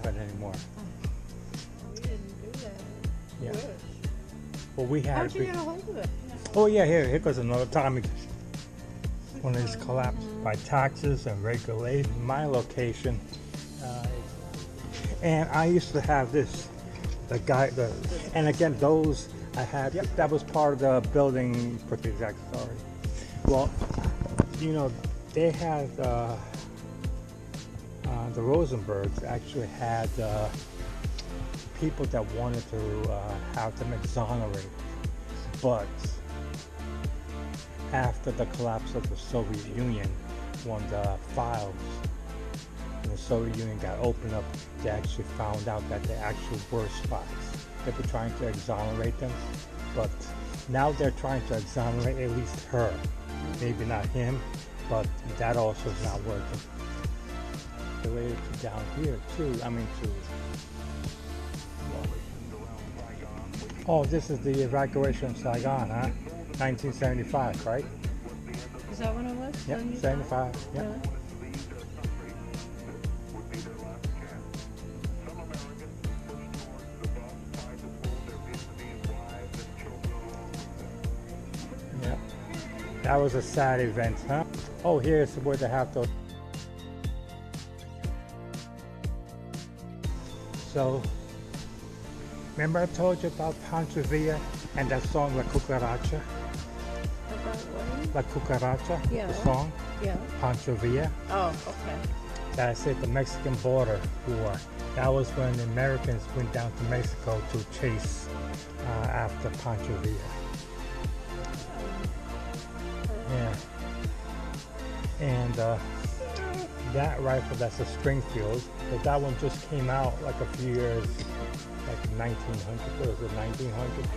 happen anymore. We didn't do that. Yeah. Good. Well, we had. How'd you get a hold of it? Oh yeah, here goes another time. When it's collapsed by taxes and regulation. My location, and I used to have this. And again, those I had. Yep, that was part of the building. Put the exact story. Well, you know, they had the Rosenbergs actually had people that wanted to have them exonerated, but after the collapse of the Soviet Union, when the files in the Soviet Union got opened up, they actually found out that they actually were spies. They were trying to exonerate them, but now they're trying to exonerate at least her. Maybe not him, but that also is not working. Related to down here too, oh, this is the evacuation of Saigon, huh? 1975, right? Is that when it was? Yep, 75, yep. Really? Yep. That was a sad event, huh? Oh, here's where they have those. So, remember I told you about Pancho Villa and that song La Cucaracha? About what? La Cucaracha, Yeah. the song, Yeah. Pancho Villa. Oh, okay. That I said the Mexican border war. That was when the Americans went down to Mexico to chase after Pancho Villa. Yeah. And that rifle, that's a Springfield, but that one just came out like a few years, like 1900, what was it, 1900?